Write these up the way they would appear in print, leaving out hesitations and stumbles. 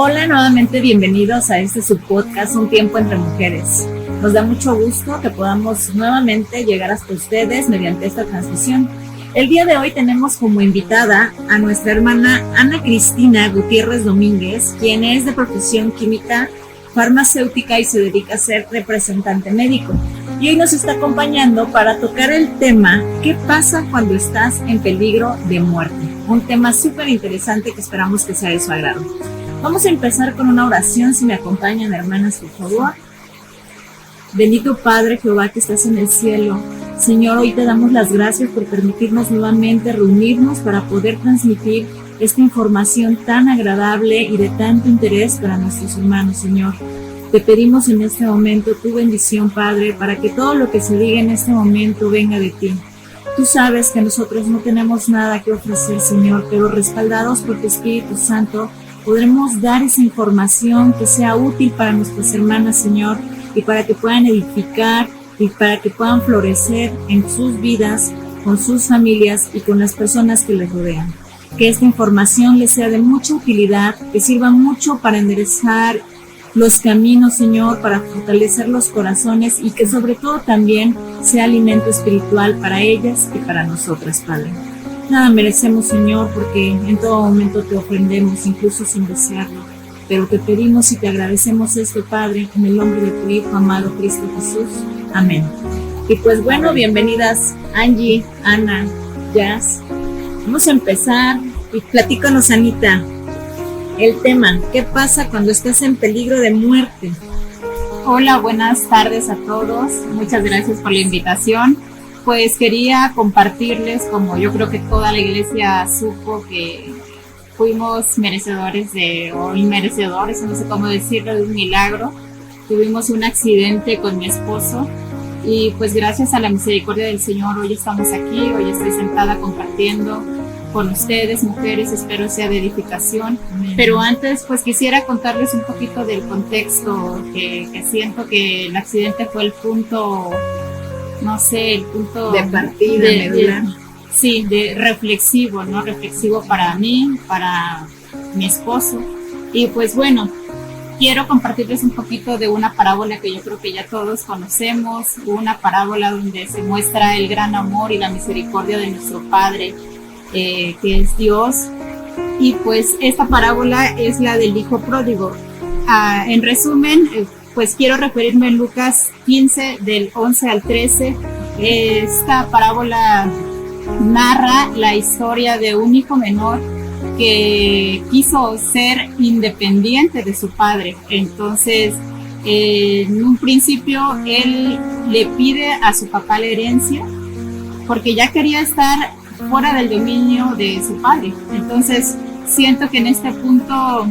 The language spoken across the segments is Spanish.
Hola, nuevamente bienvenidos a este subpodcast Un Tiempo Entre Mujeres. Nos da mucho gusto que podamos nuevamente llegar hasta ustedes mediante esta transmisión. El día de hoy tenemos como invitada a nuestra hermana Ana Cristina Gutiérrez Domínguez, quien es de profesión química farmacéutica y se dedica a ser representante médico. Y hoy nos está acompañando para tocar el tema ¿qué pasa cuando estás en peligro de muerte? Un tema súper interesante que esperamos que sea de su agrado. Vamos a empezar con una oración, si me acompañan, hermanas, por favor. Bendito Padre Jehová que estás en el cielo. Señor, hoy te damos las gracias por permitirnos nuevamente reunirnos para poder transmitir esta información tan agradable y de tanto interés para nuestros hermanos, Señor. Te pedimos en este momento tu bendición, Padre, para que todo lo que se diga en este momento venga de ti. Tú sabes que nosotros no tenemos nada que ofrecer, Señor, pero respaldados por tu Espíritu Santo, podremos dar esa información que sea útil para nuestras hermanas, Señor, y para que puedan edificar y para que puedan florecer en sus vidas, con sus familias y con las personas que les rodean. Que esta información les sea de mucha utilidad, que sirva mucho para enderezar los caminos, Señor, para fortalecer los corazones y que sobre todo también sea alimento espiritual para ellas y para nosotras, Padre. Nada merecemos, Señor, porque en todo momento te ofrendemos, incluso sin desearlo. Pero te pedimos y te agradecemos esto, Padre, en el nombre de tu Hijo amado Cristo Jesús. Amén. Y pues bueno, bienvenidas Angie, Ana, Jazz. Vamos a empezar y platícanos, Anita, el tema, ¿qué pasa cuando estás en peligro de muerte? Hola, buenas tardes a todos. Muchas gracias por la invitación. Pues quería compartirles, como yo creo que toda la iglesia supo que fuimos merecedores o inmerecedores, no sé cómo decirlo, de un milagro. Tuvimos un accidente con mi esposo y pues gracias a la misericordia del Señor hoy estamos aquí, hoy estoy sentada compartiendo con ustedes, mujeres, espero sea de edificación. Pero antes pues quisiera contarles un poquito del contexto, que siento que el accidente fue el punto, no sé, el punto de partida, sí, de reflexivo, ¿no? Reflexivo para mí, para mi esposo. Y pues bueno, quiero compartirles un poquito de una parábola que yo creo que ya todos conocemos, una parábola donde se muestra el gran amor y la misericordia de nuestro Padre, que es Dios. Y pues esta parábola es la del hijo pródigo. En resumen, pues quiero referirme a Lucas 15 del 11 al 13. Esta parábola narra la historia de un hijo menor que quiso ser independiente de su padre. Entonces, en un principio, él le pide a su papá la herencia porque ya quería estar fuera del dominio de su padre. Entonces, siento que en este punto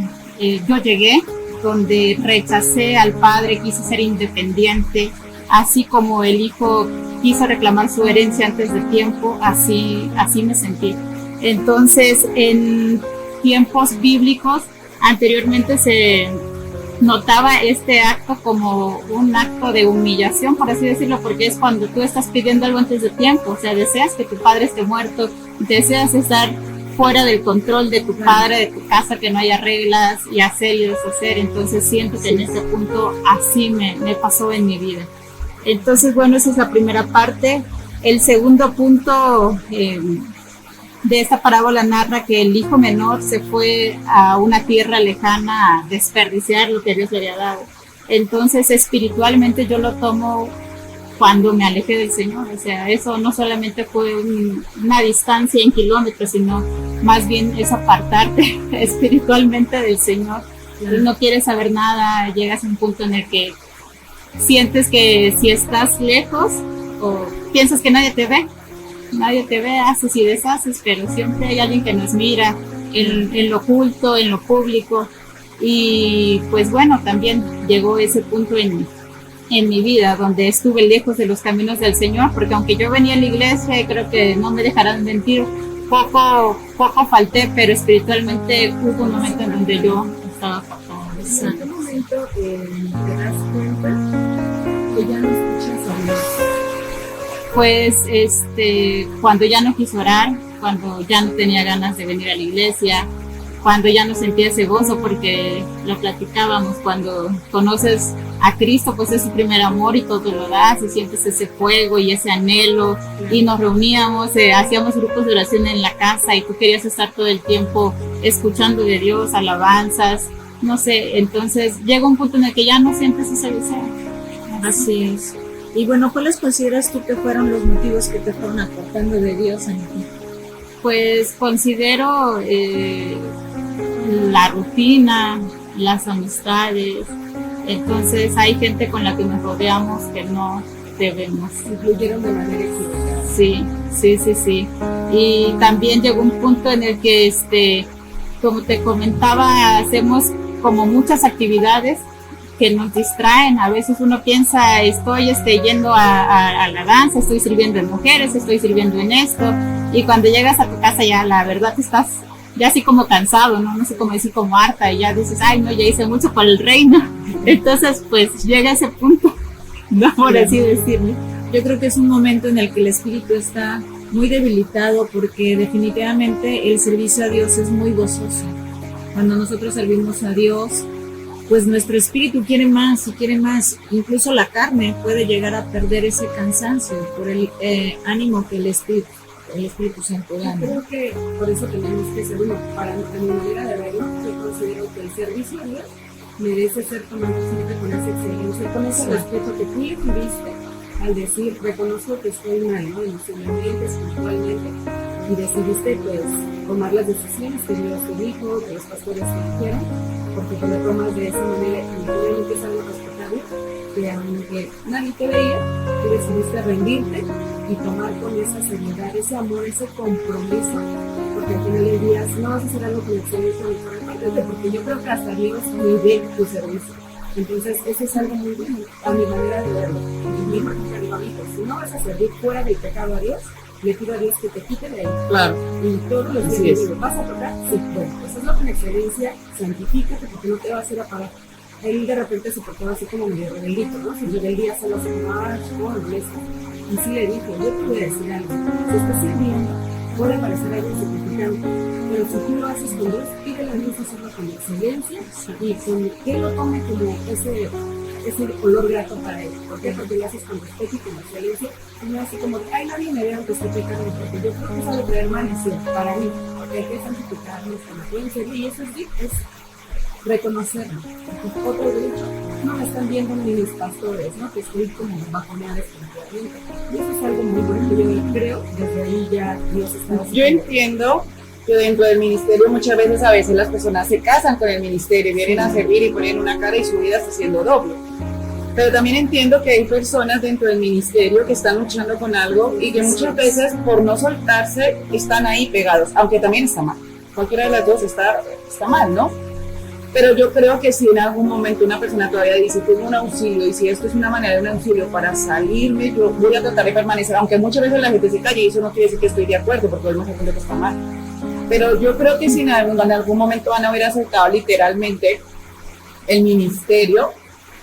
yo llegué, donde rechacé al padre, quise ser independiente, así como el hijo quiso reclamar su herencia antes de tiempo, así me sentí. Entonces, en tiempos bíblicos, anteriormente se notaba este acto como un acto de humillación, por así decirlo, porque es cuando tú estás pidiendo algo antes de tiempo, o sea, deseas que tu padre esté muerto, deseas estar fuera del control de tu padre, de tu casa, que no haya reglas y hacer y deshacer. Entonces siento que en este punto así me pasó en mi vida. Entonces, bueno, esa es la primera parte. El segundo punto de esta parábola narra que el hijo menor se fue a una tierra lejana a desperdiciar lo que Dios le había dado. Entonces, espiritualmente yo lo tomo cuando me alejé del Señor. O sea, eso no solamente fue una distancia en kilómetros, sino más bien es apartarte espiritualmente del Señor. No quieres saber nada, llegas a un punto en el que sientes que si estás lejos o piensas que nadie te ve, haces y deshaces, pero siempre hay alguien que nos mira en lo oculto, en lo público. Y pues bueno, también llegó ese punto en mi vida donde estuve lejos de los caminos del Señor, porque aunque yo venía a la iglesia y creo que no me dejarán mentir, poco falté, pero espiritualmente hubo un momento en donde yo estaba fatal. ¿En qué momento te das cuenta que ya no escuchas a Dios? Pues cuando ya no quiso orar, cuando ya no tenía ganas de venir a la iglesia, cuando ya no sentía ese gozo, porque lo platicábamos, cuando conoces a Cristo, pues es su primer amor y todo lo das y sientes ese fuego y ese anhelo, y nos reuníamos, hacíamos grupos de oración en la casa y tú querías estar todo el tiempo escuchando de Dios, alabanzas, no sé, entonces llega un punto en el que ya no sientes ese deseo. Así es. Y bueno, ¿cuáles consideras tú que fueron los motivos que te fueron apartando de Dios, Anita? Pues considero la rutina, las amistades. Entonces hay gente con la que nos rodeamos que no debemos. Influyeron de manera equivocada. Sí. Y también llegó un punto en el que, como te comentaba, hacemos como muchas actividades que nos distraen. A veces uno piensa, estoy yendo a la danza, estoy sirviendo en mujeres, estoy sirviendo en esto, y cuando llegas a tu casa ya la verdad estás ya así como cansado, no sé cómo decir, como harta, y ya dices, ay no, ya hice mucho para el reino. Entonces pues llega ese punto, no por así decirlo. Yo creo que es un momento en el que el espíritu está muy debilitado, porque definitivamente el servicio a Dios es muy gozoso. Cuando nosotros servimos a Dios, pues nuestro espíritu quiere más y quiere más. Incluso la carne puede llegar a perder ese cansancio por el ánimo que el Espíritu Santo da. Creo que por eso tenemos que ser uno. Para mi manera de verlo, yo considero que el servicio a Dios merece ser tomado siempre con esa excelencia, con ese respeto que tú le tuviste al decir, reconozco que estoy mal, ¿no? Emocionalmente, espiritualmente, y decidiste pues tomar las decisiones que Dios te dijo, que los pastores te dijeron, porque tú lo tomas de esa manera y obviamente es algo respetable, que aunque nadie te veía, tú decidiste rendirte y tomar con esa seriedad, ese amor, ese compromiso, porque al final del día no vas a hacer algo con excelencia ni por el parte, porque yo creo que hasta Dios ni ve tu servicio. Entonces, eso es algo muy bueno, a mi manera de verlo. Y mi manera digo, amigos, si no vas a servir fuera del pecado a Dios, le pido a Dios que te quite de ahí. Claro. Y todos los días le digo, ¿vas a tocar? Sí, bueno, pues hazlo con excelencia, santifícate, porque no te va a hacer apagar. Él de repente se portaba así como medio rebeldito, ¿no? Si rebeldía solo se llamaba, no, iglesia. Y sí le dije, yo te voy a decir algo, si estás sirviendo, puede parecer algo insignificante, pero si tú lo haces con Dios, pídele a Dios hacerlo con excelencia y con que Él lo tome como ese olor grato para Él. ¿Por qué? Porque lo haces con respeto y con excelencia, y no así como, ay, nadie me vea que estoy pecando, porque yo creo que es algo de permanecer para mí, porque hay que santificarnos, que me pueden servir, y eso sí, es reconocerlo. Porque otro derecho, no me están viendo ni mis pastores, ¿no? Que estoy como bajoneada espiritualmente. Y eso es algo muy bueno que yo creo, desde ahí ya Dios está haciendo. Yo entiendo que dentro del ministerio muchas veces a veces las personas se casan con el ministerio, vienen a servir y ponen una cara y su vida está siendo doble. Pero también entiendo que hay personas dentro del ministerio que están luchando con algo y que muchas veces por no soltarse están ahí pegados, aunque también está mal. Cualquiera de las dos está mal, ¿no? Pero yo creo que si en algún momento una persona todavía dice, tengo un auxilio, y si esto es una manera de un auxilio para salirme, yo voy a tratar de permanecer, aunque muchas veces la gente se calla y eso no quiere decir que estoy de acuerdo, porque hay mucha gente que está mal. Pero yo creo que si en algún momento van a haber aceptado literalmente el ministerio,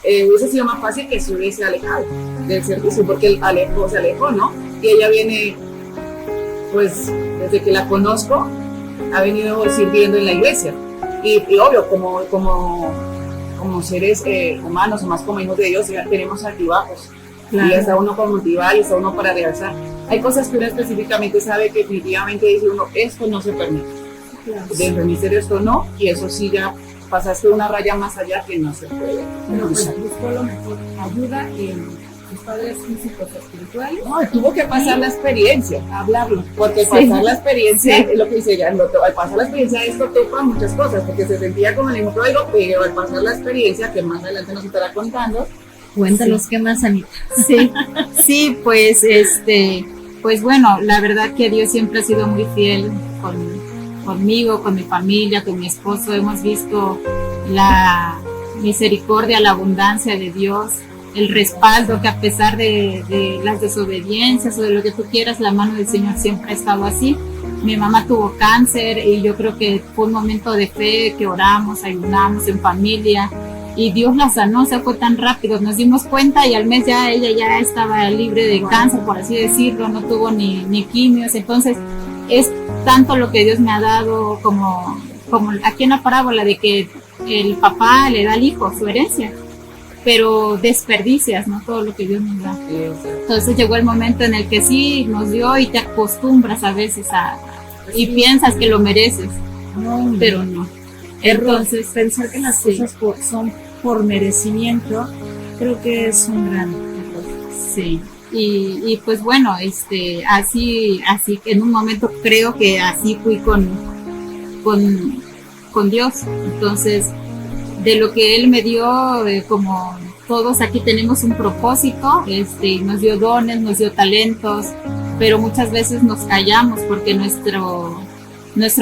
hubiese sido más fácil que se hubiese alejado del servicio, porque él se alejó, ¿no? Y ella viene, pues, desde que la conozco, ha venido sirviendo en la iglesia. Y obvio, como seres humanos, o más como hijos de Dios, ya tenemos altibajos. Claro. Y está uno para motivar y está uno para realzar. Hay cosas que uno específicamente sabe que definitivamente dice uno, esto no se permite. Claro. Dentro del ministerio esto no, y eso sí ya pasaste una raya más allá que no se puede. Pero pues buscó lo mejor, ayuda en sus padres físicos espirituales. No, tuvo que pasar la experiencia. Hablarlo. Porque al pasar la experiencia, es lo que dice ella, al pasar la experiencia esto toca muchas cosas, porque se sentía como el hijo pródigo, pero al pasar la experiencia, que más adelante nos estará contando. Cuéntanos qué más, Anita. Sí, pues pues bueno, la verdad que Dios siempre ha sido muy fiel conmigo, con mi familia, con mi esposo. Hemos visto la misericordia, la abundancia de Dios, el respaldo, que a pesar de las desobediencias o de lo que tú quieras, la mano del Señor siempre ha estado así. Mi mamá tuvo cáncer y yo creo que fue un momento de fe, que oramos, ayunamos en familia y Dios la sanó. O sea, fue tan rápido, nos dimos cuenta y al mes ya ella ya estaba libre de cáncer, por así decirlo, no tuvo ni quimios. Entonces es tanto lo que Dios me ha dado como como aquí en la parábola de que el papá le da al hijo su herencia, pero desperdicias, ¿no? Todo lo que Dios nos da. Entonces llegó el momento en el que sí nos dio y te acostumbras a veces y piensas que lo mereces, No, pero no. Entonces, pensar que las cosas son por merecimiento, creo que es un gran error. Sí. Y pues bueno, así en un momento creo que así fui con Dios. Entonces, de lo que Él me dio, como todos aquí tenemos un propósito, nos dio dones, nos dio talentos, pero muchas veces nos callamos porque nuestro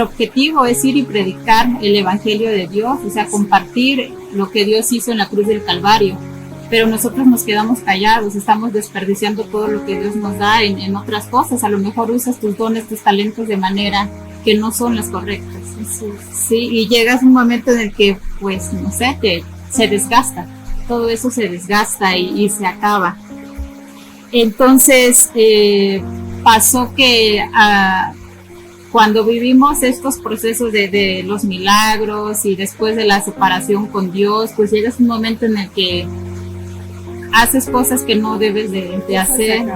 objetivo es ir y predicar el Evangelio de Dios, o sea, compartir lo que Dios hizo en la cruz del Calvario. Pero nosotros nos quedamos callados, estamos desperdiciando todo lo que Dios nos da en otras cosas. A lo mejor usas tus dones, tus talentos de manera que no son las correctas. Sí, y llegas un momento en el que, pues, no sé, se desgasta. Todo eso se desgasta y se acaba. Entonces, pasó que cuando vivimos estos procesos de los milagros y después de la separación con Dios, pues llegas un momento en el que haces cosas que no debes de hacer.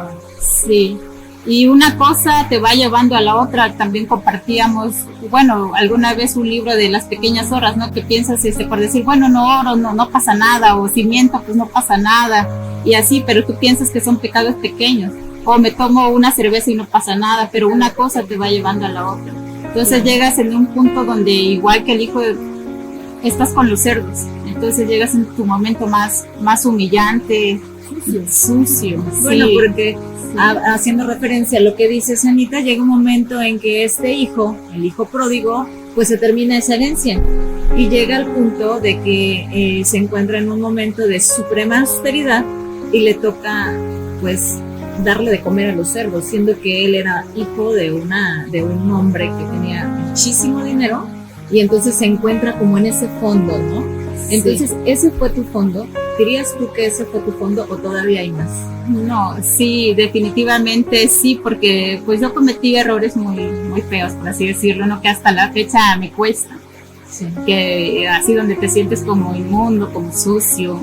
Sí. Y una cosa te va llevando a la otra. También compartíamos, bueno, alguna vez un libro de las pequeñas horas, ¿no? Que piensas por decir, bueno, no oro, no pasa nada, o si miento, pues no pasa nada, y así, pero tú piensas que son pecados pequeños, o me tomo una cerveza y no pasa nada, pero una cosa te va llevando a la otra. Entonces llegas en un punto donde, igual que el hijo, estás con los cerdos. Entonces llegas en tu momento más humillante, sucio. Bueno, sí. porque haciendo referencia a lo que dices, Anita, llega un momento en que este hijo, el hijo pródigo, pues se termina esa herencia y llega al punto de que se encuentra en un momento de suprema austeridad y le toca, pues, darle de comer a los cerdos, siendo que él era hijo de un hombre que tenía muchísimo dinero, y entonces se encuentra como en ese fondo, ¿no? Entonces, ¿ese fue tu fondo? ¿Dirías tú que ese fue tu fondo o todavía hay más? No, sí, definitivamente sí, porque pues yo cometí errores muy feos, por así decirlo, ¿no? Que hasta la fecha me cuesta. Sí. Que así donde te sientes como inmundo, como sucio,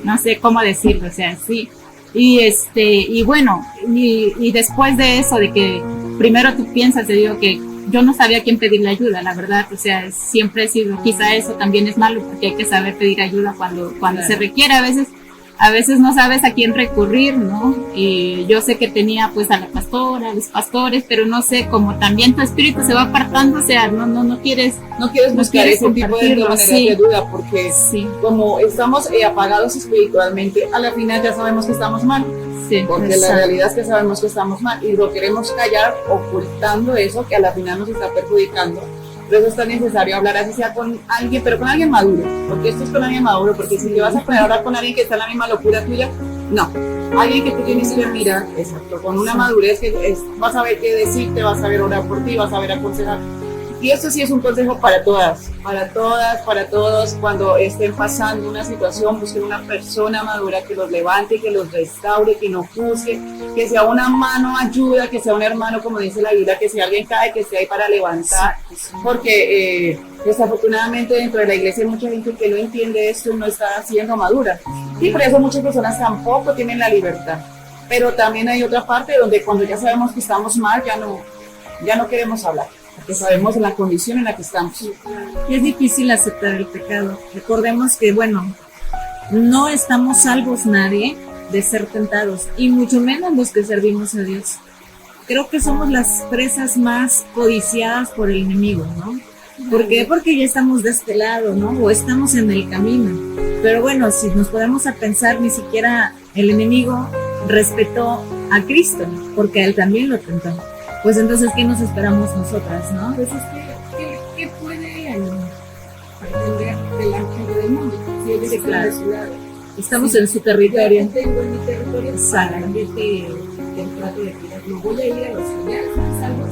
no sé cómo decirlo, o sea, sí. Y bueno, y después de eso, de que primero tú piensas, te digo que yo no sabía a quién pedirle ayuda, la verdad, o sea, siempre he sido, quizá eso también es malo, porque hay que saber pedir ayuda cuando claro. Se requiere. A veces no sabes a quién recurrir, ¿no? Y yo sé que tenía pues a la pastora, a los pastores, pero no sé, como también tu espíritu se va apartando, o sea, no quieres buscar ese tipo de ayuda, porque sí. Como estamos apagados espiritualmente, a la final ya sabemos que estamos mal. Sí, porque exacto. La realidad es que sabemos que estamos mal y lo queremos callar ocultando eso que a la final nos está perjudicando. Por eso es tan necesario hablar así sea con alguien, pero con alguien maduro, porque esto es con alguien maduro, porque si te vas a poner a hablar con alguien que está en la misma locura tuya, no. Alguien que tú tienes que mirar, exacto, con una madurez que vas a ver qué decirte, vas a ver orar por ti, vas a ver aconsejar. Y esto sí es un consejo para todas, para todos, cuando estén pasando una situación, busquen una persona madura que los levante, que los restaure, que no juzgue, que sea una mano ayuda, que sea un hermano, como dice la Biblia, que si alguien cae, que esté ahí para levantar, porque desafortunadamente dentro de la iglesia hay mucha gente que no entiende esto y no está siendo madura, y por eso muchas personas tampoco tienen la libertad. Pero también hay otra parte donde cuando ya sabemos que estamos mal, ya no queremos hablar, porque sabemos la condición en la que estamos. Y es difícil aceptar el pecado. Recordemos que, bueno, no estamos salvos nadie de ser tentados, y mucho menos los que servimos a Dios. Creo que somos las presas más codiciadas por el enemigo, ¿no? ¿Por qué? Porque ya estamos de este lado, ¿no? O estamos en el camino. Pero bueno, si nos podemos a pensar, ni siquiera el enemigo respetó a Cristo, porque a él también lo tentó. Pues entonces, ¿qué nos esperamos nosotras, no? Pues es ¿qué puede pretender delante del mundo? Si él es claro. Estamos en su territorio. Yo tengo en mi territorio para que trato de cuidar. No voy a ir a los que ya están salvos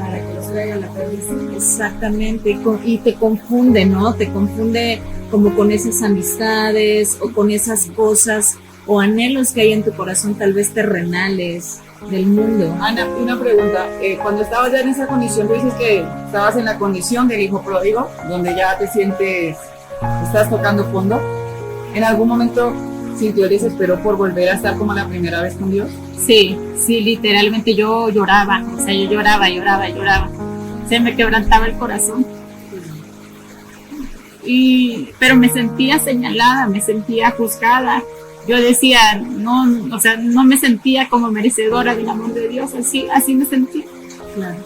para que los traigan la perdición. Exactamente, y te confunde, ¿no? Te confunde como con esas amistades o con esas cosas o anhelos que hay en tu corazón, tal vez terrenales, del mundo. Ana, una pregunta. Cuando estabas ya en esa condición, tú dices que estabas en la condición del hijo pródigo, donde ya te sientes, estás tocando fondo. ¿En algún momento sintió el desespero por volver a estar como la primera vez con Dios? Sí, literalmente yo lloraba, o sea, yo lloraba. Se me quebrantaba el corazón. Pero me sentía señalada, me sentía juzgada. Yo decía, no, o sea, no me sentía como merecedora del amor de Dios, así me sentía. Claro.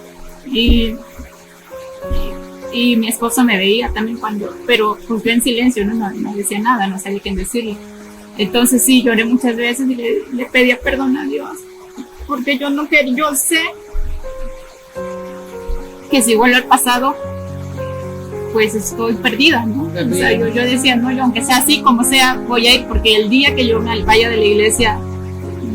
Y mi esposo me veía también pero pues yo en silencio, no decía nada, no sabía qué decirle. Entonces sí, lloré muchas veces y le pedía perdón a Dios, porque yo no quería, yo sé que si vuelve al pasado, pues estoy perdida, ¿no? O sea, yo decía, no, yo aunque sea así como sea, voy a ir, porque el día que yo me vaya de la iglesia,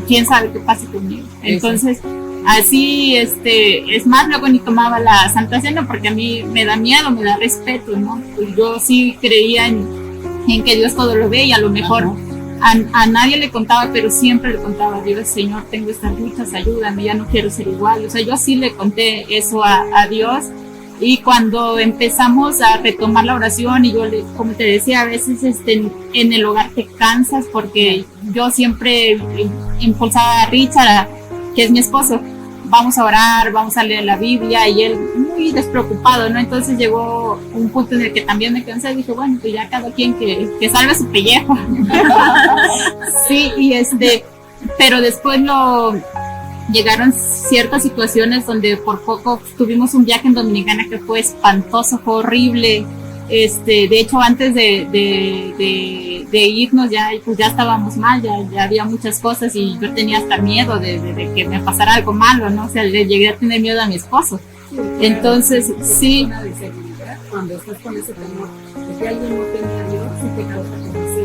quién sabe qué pase conmigo. Entonces, así, es más, luego ni tomaba la Santa Cena, porque a mí me da miedo, me da respeto, ¿no? Pues yo sí creía en que Dios todo lo ve, y a lo mejor a nadie le contaba, pero siempre le contaba a Dios: Señor, tengo estas luchas, ayúdame, ya no quiero ser igual. O sea, yo sí le conté eso a Dios. Y cuando empezamos a retomar la oración, y yo, como te decía, a veces en el hogar te cansas, porque yo siempre impulsaba a Richard, que es mi esposo, vamos a orar, vamos a leer la Biblia, y él muy despreocupado, ¿no? Entonces llegó un punto en el que también me cansé y dije, bueno, pues ya cada quien que salve su pellejo. Sí, pero después llegaron ciertas situaciones donde por poco tuvimos un viaje en Dominicana que fue espantoso, fue horrible. De hecho, antes de irnos ya estábamos mal, ya había muchas cosas, y yo tenía hasta miedo de que me pasara algo malo, ¿no? O sea, le llegué a tener miedo a mi esposo. Entonces, sí. Una de seguridad, cuando estás con ese temor de que alguien no tenga a Dios, y te causa como ese,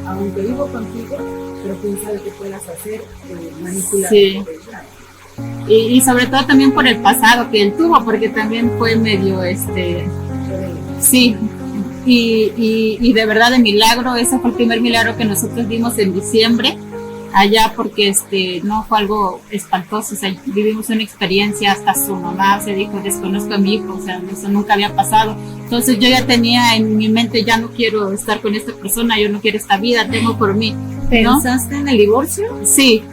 aunque vivo contigo, pero quién sabe qué puedas hacer, manipular. Sí. Y sobre todo también por el pasado que él tuvo, porque también fue medio, sí, y de verdad, de milagro, ese fue el primer milagro que nosotros vimos en diciembre allá, porque no fue algo espantoso, o sea, vivimos una experiencia, hasta su mamá se dijo, desconozco a mi hijo, o sea, eso nunca había pasado. Entonces yo ya tenía en mi mente, ya no quiero estar con esta persona, yo no quiero esta vida, tengo por mí, ¿no? ¿Pensaste en el divorcio? Sí.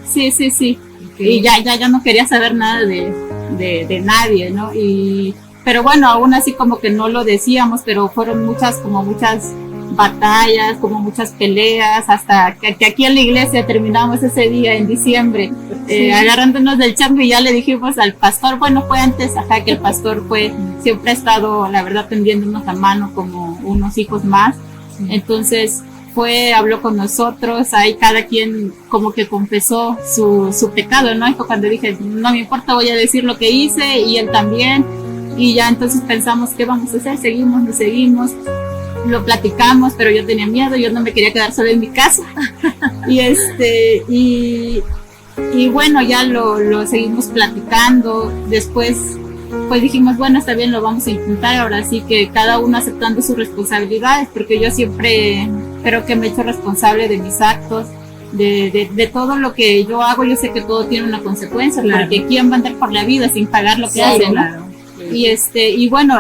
Okay. Y ya no quería saber nada de nadie, ¿no? Pero bueno, aún así como que no lo decíamos, pero fueron muchas batallas, como muchas peleas, hasta que aquí en la iglesia terminamos ese día en diciembre, agarrándonos del chango, y ya le dijimos al pastor, bueno, fue antes, que el pastor siempre ha estado, la verdad, tendiéndonos la mano como unos hijos más. Entonces habló con nosotros, ahí cada quien como que confesó su pecado, ¿no? Y fue cuando dije, no me importa, voy a decir lo que hice, y él también. Y ya entonces pensamos, ¿qué vamos a hacer? Seguimos, lo platicamos, pero yo tenía miedo, yo no me quería quedar sola en mi casa. Y bueno, ya lo seguimos platicando. Después pues dijimos, bueno, está bien, lo vamos a intentar, ahora sí que cada uno aceptando sus responsabilidades, porque yo siempre creo que me he hecho responsable de mis actos, de todo lo que yo hago. Yo sé que todo tiene una consecuencia, claro, porque ¿quién va a andar por la vida sin pagar lo que hace, claro, ¿no? Y bueno,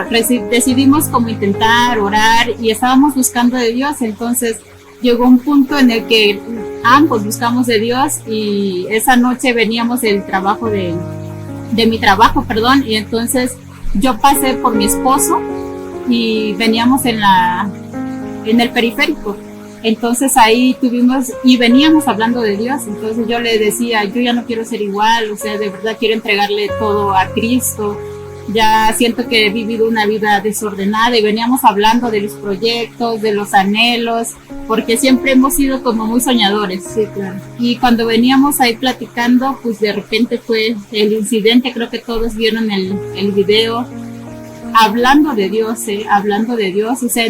decidimos como intentar orar, y estábamos buscando de Dios. Entonces llegó un punto en el que ambos buscamos de Dios, y esa noche veníamos del trabajo de mi trabajo, y entonces yo pasé por mi esposo y veníamos en el periférico. Entonces ahí veníamos hablando de Dios. Entonces yo le decía, yo ya no quiero ser igual, o sea, de verdad quiero entregarle todo a Cristo. Ya siento que he vivido una vida desordenada, y veníamos hablando de los proyectos, de los anhelos, porque siempre hemos sido como muy soñadores. Sí, claro. Y cuando veníamos ahí platicando, pues de repente fue el incidente. Creo que todos vieron el video, hablando de Dios, o sea,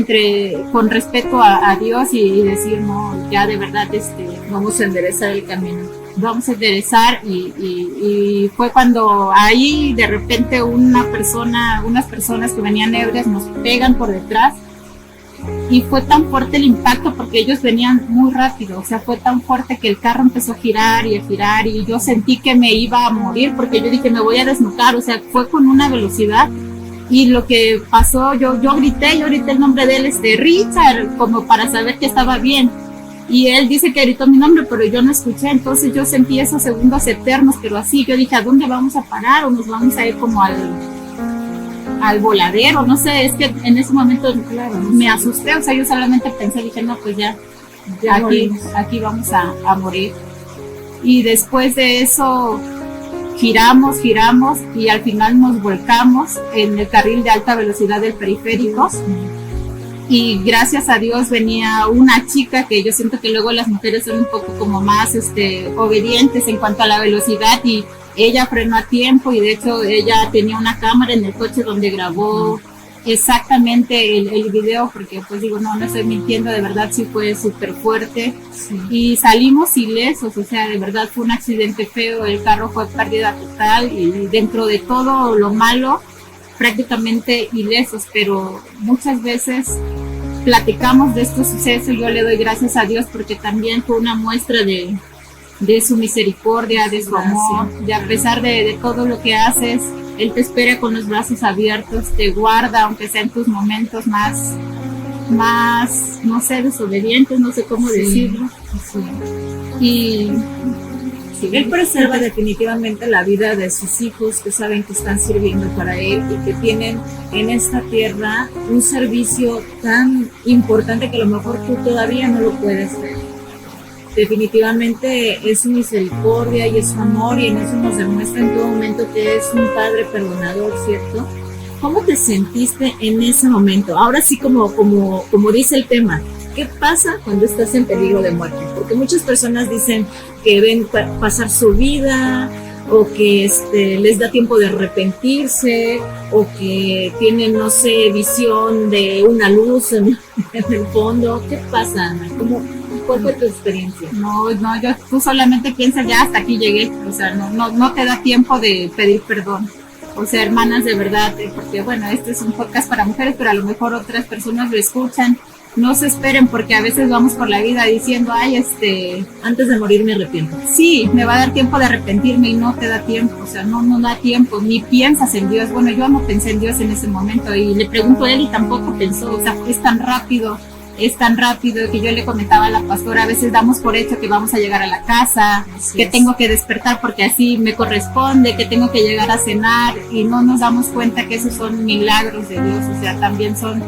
con respeto a Dios, y decir, no, ya de verdad, vamos a enderezar el camino. Vamos a enderezar, y fue cuando ahí de repente unas personas que venían ebrias nos pegan por detrás, y fue tan fuerte el impacto porque ellos venían muy rápido, o sea, fue tan fuerte que el carro empezó a girar y yo sentí que me iba a morir porque yo dije, me voy a desnucar, o sea, fue con una velocidad. Y lo que pasó, yo grité el nombre de él, Richard, como para saber que estaba bien. Y él dice que gritó mi nombre, pero yo no escuché, entonces yo sentí esos segundos eternos, pero así, yo dije, ¿a dónde vamos a parar? ¿O nos vamos a ir como al voladero? No sé, es que en ese momento me asusté, o sea, yo solamente pensé, dije, no, pues ya aquí vamos a morir. Y después de eso giramos y al final nos volcamos en el carril de alta velocidad del periférico. Y gracias a Dios venía una chica que yo siento que luego las mujeres son un poco como más obedientes en cuanto a la velocidad, y ella frenó a tiempo, y de hecho ella tenía una cámara en el coche donde grabó exactamente el video, porque pues digo, no estoy mintiendo, de verdad sí fue súper fuerte. Sí. Y salimos ilesos, o sea, de verdad fue un accidente feo, el carro fue pérdida total y dentro de todo lo malo, prácticamente ilesos, pero muchas veces platicamos de estos sucesos y yo le doy gracias a Dios porque también fue una muestra de su misericordia, de su amor, de a pesar de todo lo que haces, Él te espera con los brazos abiertos, te guarda, aunque sea en tus momentos más, no sé, desobedientes, no sé cómo decirlo. Sí. Y sí, Él preserva definitivamente la vida de sus hijos que saben que están sirviendo para Él y que tienen en esta tierra un servicio tan importante que a lo mejor tú todavía no lo puedes ver. Definitivamente es su misericordia y es su amor, y en eso nos demuestra en todo momento que es un Padre perdonador, ¿cierto? ¿Cómo te sentiste en ese momento? Ahora sí, como dice el tema, ¿qué pasa cuando estás en peligro de muerte? Porque muchas personas dicen que ven pasar su vida, o que les da tiempo de arrepentirse, o que tienen, no sé, visión de una luz en el fondo. ¿Qué pasa, Ana? ¿Cuál fue tu experiencia? Tú solamente piensas, ya hasta aquí llegué, o sea, no te da tiempo de pedir perdón. O sea, hermanas, de verdad, porque bueno, este es un podcast para mujeres, pero a lo mejor otras personas lo escuchan. No se esperen, porque a veces vamos por la vida diciendo, antes de morir me arrepiento. Sí, me va a dar tiempo de arrepentirme, y no te da tiempo, o sea, no da tiempo, ni piensas en Dios. Bueno, yo no pensé en Dios en ese momento, y le pregunto a él y tampoco pensó, o sea, es tan rápido que yo le comentaba a la pastora, a veces damos por hecho que vamos a llegar a la casa, que tengo que despertar porque así me corresponde, que tengo que llegar a cenar, y no nos damos cuenta que esos son milagros de Dios, o sea, también son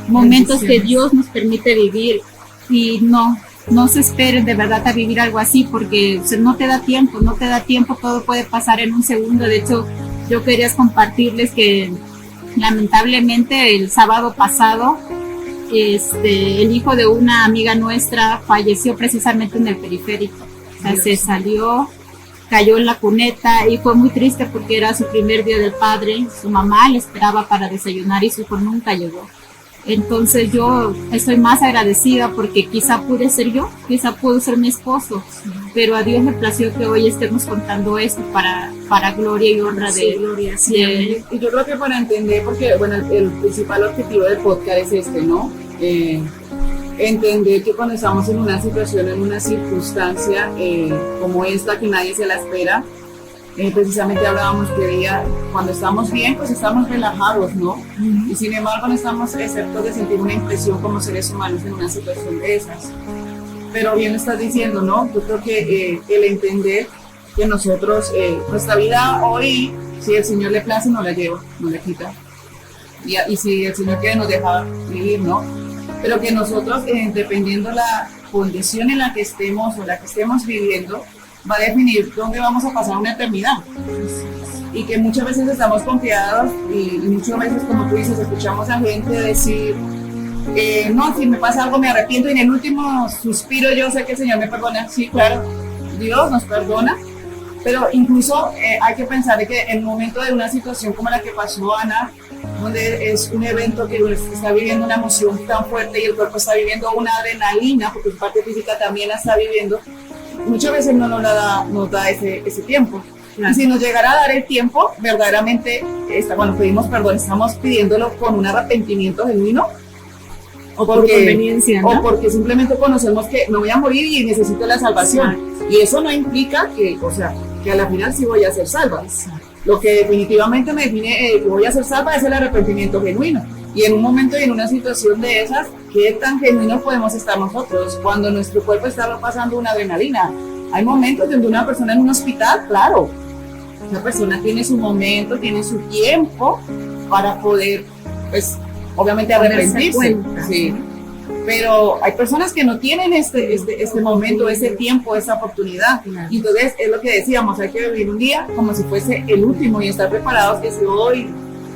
momentos que Dios nos permite vivir, y no se esperen de verdad a vivir algo así, porque o sea, no te da tiempo, todo puede pasar en un segundo. De hecho, yo quería compartirles que lamentablemente el sábado pasado el hijo de una amiga nuestra falleció precisamente en el periférico. O sea, se salió, cayó en la cuneta, y fue muy triste porque era su primer día del padre. Su mamá le esperaba para desayunar y su hijo nunca llegó. Entonces yo estoy más agradecida porque quizá pude ser yo, quizá pudo ser mi esposo, pero a Dios le plació que hoy estemos contando esto para gloria y honra de gloria. Sí. Y yo creo que para entender, porque bueno, el principal objetivo del podcast es ¿no? Entender que cuando estamos en una situación, en una circunstancia como esta, que nadie se la espera, precisamente hablábamos que cuando estamos bien, pues estamos relajados, ¿no? Y sin embargo no estamos exceptos de sentir una impresión como seres humanos en una situación de esas. Pero bien lo estás diciendo, ¿no? Yo creo que el entender que nosotros, nuestra vida hoy, si el Señor le place, no la lleva, no la quita. Y si el Señor quiere, nos deja vivir, ¿no? Pero que nosotros, dependiendo la condición en la que estemos o la que estemos viviendo, va a definir dónde vamos a pasar una eternidad. Y que muchas veces estamos confiados y muchas veces, como tú dices, escuchamos a gente decir, no, si me pasa algo me arrepiento, y en el último suspiro yo sé que el Señor me perdona. Sí, claro, Dios nos perdona, pero incluso hay que pensar de que en el momento de una situación como la que pasó Ana, donde es un evento que está viviendo una emoción tan fuerte y el cuerpo está viviendo una adrenalina, porque su parte física también la está viviendo, muchas veces no nos da ese tiempo. Claro. Y si nos llegara a dar el tiempo, verdaderamente, cuando pedimos perdón, estamos pidiéndolo con un arrepentimiento genuino, O por conveniencia, ¿no? O porque simplemente conocemos que me voy a morir y necesito la salvación. Y eso no implica que, o sea, que a la final sí voy a ser salva. Lo que definitivamente me define que voy a ser salva es el arrepentimiento genuino. Y en un momento y en una situación de esas, ¿qué tan genuinos podemos estar nosotros cuando nuestro cuerpo está pasando una adrenalina? Hay momentos donde una persona en un hospital, claro, esa persona tiene su momento, tiene su tiempo para poder, pues, obviamente arrepentirse. Sí. Pero hay personas que no tienen este momento, ese tiempo, esa oportunidad. Y entonces es lo que decíamos, hay que vivir un día como si fuese el último y estar preparados que si hoy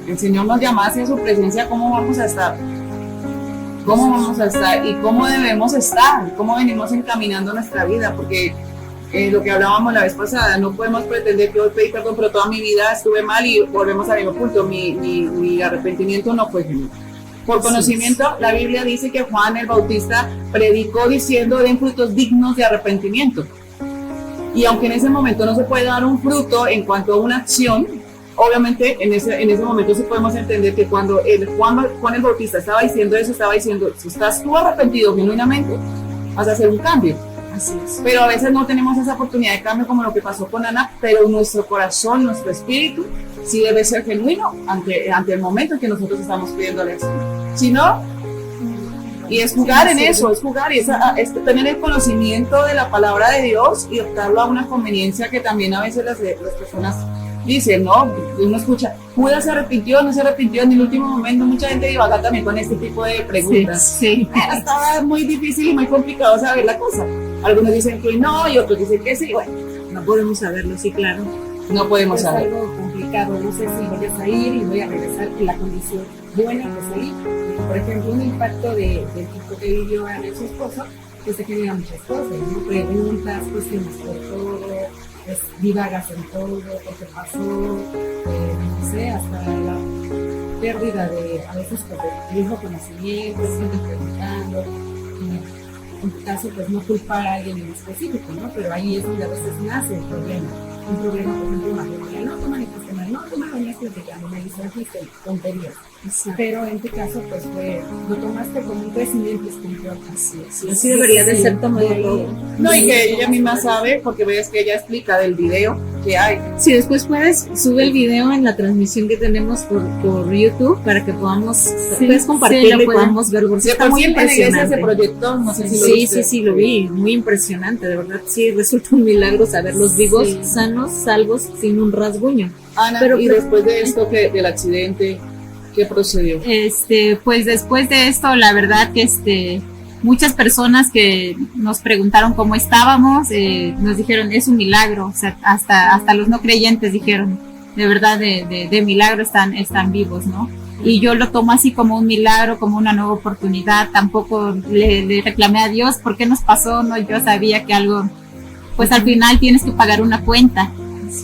el Señor nos llamase a su presencia, ¿cómo vamos a estar? ¿Cómo vamos a estar? ¿Y cómo debemos estar? ¿Cómo venimos encaminando nuestra vida? Porque lo que hablábamos la vez pasada, no podemos pretender que hoy pedí perdón, pero toda mi vida estuve mal y volvemos al mismo punto. Mi arrepentimiento no fue genuino. Por conocimiento, la Biblia dice que Juan el Bautista predicó diciendo: den frutos dignos de arrepentimiento. Y aunque en ese momento no se puede dar un fruto en cuanto a una acción, obviamente en ese momento sí podemos entender que cuando Juan el Bautista estaba diciendo eso, estaba diciendo: si estás tú arrepentido genuinamente, vas a hacer un cambio. Así es. Pero a veces no tenemos esa oportunidad de cambio como lo que pasó con Ana, pero nuestro corazón, nuestro espíritu, sí debe ser genuino ante el momento en que nosotros estamos pidiéndole eso. Si no, y es jugar en eso, es jugar y es tener el conocimiento de la palabra de Dios y optarlo a una conveniencia que también a veces las personas dicen, ¿no? Uno escucha, ¿Judas se arrepintió? ¿No se arrepintió en el último momento? Mucha gente divaga también con este tipo de preguntas. Sí. Estaba muy difícil y muy complicado saber la cosa. Algunos dicen que no y otros dicen que sí. Bueno, no podemos saberlo, sí, claro. No podemos saber. Es algo complicado, no sé si voy a salir y voy a regresar en la condición buena que salí. Por ejemplo, un impacto del tipo que vivió Ana y su esposo, pues se genera muchas cosas, ¿no? Preguntas, cuestiones por todo, pues, divagas en todo, porque pasó, no sé, hasta la pérdida de, a veces, pues, del mismo conocimiento, siempre preguntando, en tu caso, pues, no culpar a alguien en específico, ¿no? Pero ahí es donde a veces nace el problema. Un problema, por ejemplo, una familia, no toman el sistema, no toman lo mismo que ya no me dicen tonterías. Exacto. Pero en tu caso, pues lo tomaste como un crecimiento espiritual. Así debería de ser tomado todo. No, y que ella misma sabe, porque ves que ella explica del video que hay. Si después sube el video en la transmisión que tenemos por YouTube para que puedes compartirlo y podamos verlo. Porque está muy impresionante. Se proyectó, no sé si lo viste. Sí, lo vi, muy impresionante, de verdad. Sí, resulta un milagro saberlos vivos, sanos, salvos, sin un rasguño. Ana, y después de esto, del accidente, ¿qué procedió? Pues después de esto, la verdad que muchas personas que nos preguntaron cómo estábamos, nos dijeron, es un milagro, o sea, hasta los no creyentes dijeron, de verdad, de milagro están vivos, ¿no? Y yo lo tomo así como un milagro, como una nueva oportunidad. Tampoco le reclamé a Dios por qué nos pasó, no, yo sabía que algo, pues al final tienes que pagar una cuenta.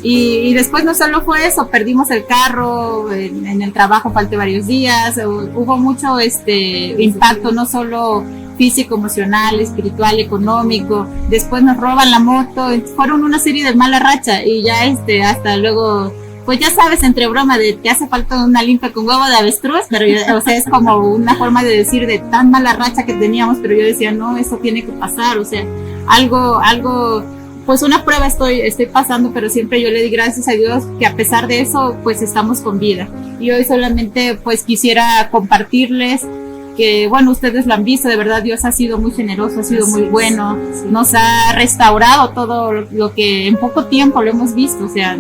Y después no solo fue eso, perdimos el carro, en el trabajo falté varios días, hubo mucho impacto, no solo físico, emocional, espiritual, económico. Después nos roban la moto, fueron una serie de mala racha y ya hasta luego, pues ya sabes, entre broma de que hace falta una limpia con huevo de avestruz, pero o sea, es como una forma de decir de tan mala racha que teníamos, pero yo decía, no, eso tiene que pasar, o sea, algo pues una prueba estoy pasando, pero siempre yo le di gracias a Dios que a pesar de eso, pues estamos con vida. Y hoy solamente pues quisiera compartirles que, bueno, ustedes lo han visto, de verdad Dios ha sido muy generoso, ha sido muy bueno, nos ha restaurado todo lo que en poco tiempo lo hemos visto, o sea,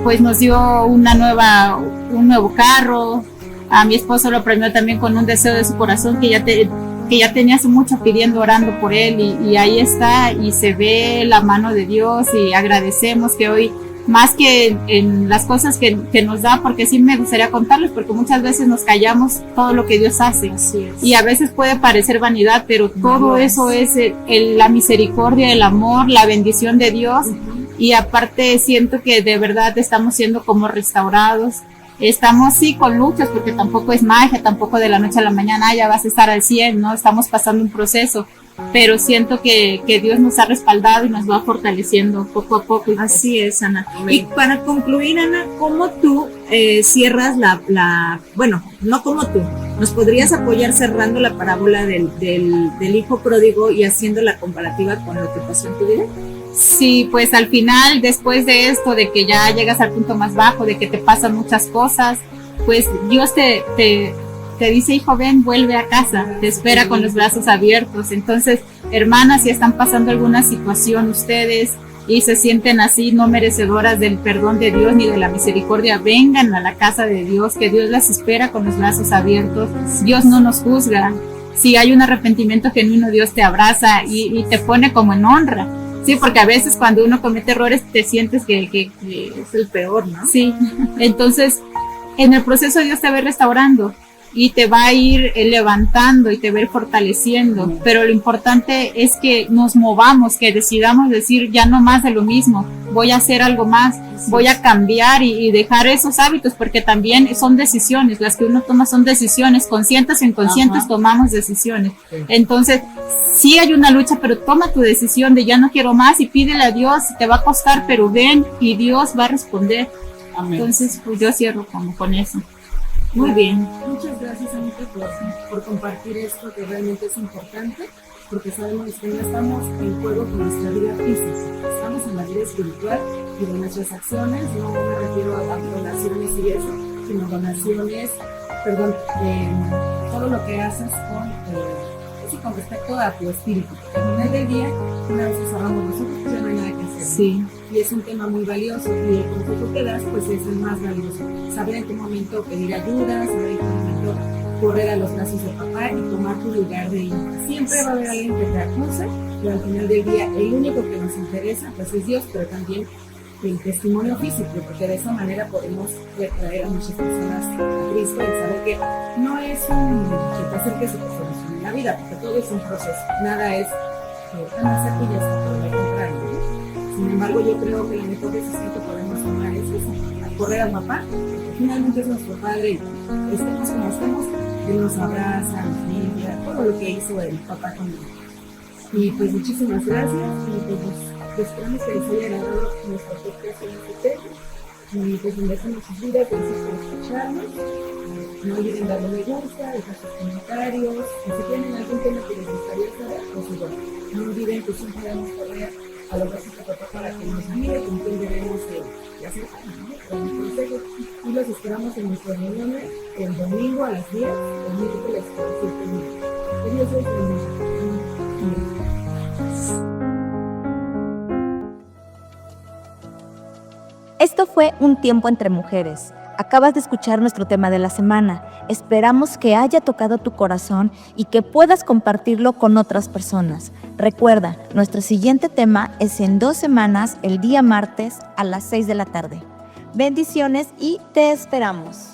pues nos dio un nuevo carro, a mi esposo lo premió también con un deseo de su corazón que ya tenía hace mucho pidiendo, orando por él y ahí está y se ve la mano de Dios y agradecemos que hoy, más que en las cosas que nos da, porque sí me gustaría contarles, porque muchas veces nos callamos todo lo que Dios hace y a veces puede parecer vanidad, pero todo eso es la misericordia, el amor, la bendición de Dios y aparte siento que de verdad estamos siendo como restaurados. Estamos sí con luchas porque tampoco es magia, tampoco de la noche a la mañana ya vas a estar al 100, ¿no? Estamos pasando un proceso, pero siento que Dios nos ha respaldado y nos va fortaleciendo poco a poco. Así es, Ana. Y para concluir, Ana, ¿cómo tú cierras bueno, no como tú, ¿Nos podrías apoyar cerrando la parábola del hijo pródigo y haciendo la comparativa con lo que pasó en tu vida? Sí, pues al final, después de esto, de que ya llegas al punto más bajo, de que te pasan muchas cosas, pues Dios te dice, hijo, ven, vuelve a casa, te espera con los brazos abiertos. Entonces, hermanas, si están pasando alguna situación ustedes y se sienten así, no merecedoras del perdón de Dios ni de la misericordia, vengan a la casa de Dios, que Dios las espera con los brazos abiertos. Dios no nos juzga. Si hay un arrepentimiento genuino, Dios te abraza y te pone como en honra. Sí, porque a veces cuando uno comete errores te sientes que Es el peor, ¿no? sí. Entonces, en el proceso Dios te va restaurando y te va a ir levantando y te va a ir fortaleciendo, pero lo importante es que nos movamos, que decidamos decir ya no más de lo mismo, voy a hacer algo más, voy a cambiar y dejar esos hábitos, porque también son decisiones, las que uno toma son decisiones, conscientes o inconscientes. Ajá. Tomamos decisiones. Sí. Entonces, sí hay una lucha, pero toma tu decisión de ya no quiero más y pídele a Dios, te va a costar, pero ven y Dios va a responder. Amén. Entonces, pues yo cierro con eso. Muy bien. Muchas gracias, Anita, por compartir esto que realmente es importante, porque sabemos que no estamos en juego con nuestra vida física, estamos en la vida espiritual y de nuestras acciones. No me refiero a donaciones y eso, sino donaciones, todo lo que haces con respecto a tu espíritu. Al final del día, una vez que cerramos nosotros, pues ya no hay nada que hacer. Sí. Y es un tema muy valioso, y el consejo que das pues es el más valioso. Saber en qué momento pedir ayuda, saber en qué momento correr a los brazos de papá y tomar tu lugar de hijo. Siempre va a haber alguien que te acuse, pero al final del día el único que nos interesa pues es Dios, pero también el testimonio físico, porque de esa manera podemos traer a muchas personas a Cristo y saber que no es que te acerques y te solucione la vida, porque todo es un proceso, nada es hacer y ya está, todo lo contrario, ¿no? Sin embargo, yo creo que la mejor decisión que podemos tomar es esa, correr a papá, porque finalmente es nuestro padre y estemos como estemos, Él nos abraza, nos limpia, todo lo que hizo el papá conmigo. Y pues muchísimas gracias, y pues esperamos que les haya agradado nuestra podcast en este tema. Y pues un beso en sus vidas, gracias por escucharnos. No olviden darle me gusta, dejar sus comentarios. Y si tienen algún tema que les gustaría saber, pues igual. No olviden que siempre debemos correr a los brazos de papá para que nos guíe con quién debemos de hacer, ¿no? Con consejos. Y los esperamos en nuestras reuniones el domingo a las 10, el miércoles a las 7:30. Que Dios les bendiga. Esto fue Un Tiempo Entre Mujeres. Acabas de escuchar nuestro tema de la semana. Esperamos que haya tocado tu corazón y que puedas compartirlo con otras personas. Recuerda, nuestro siguiente tema es en 2 semanas, el día martes a las 6 de la tarde. Bendiciones y te esperamos.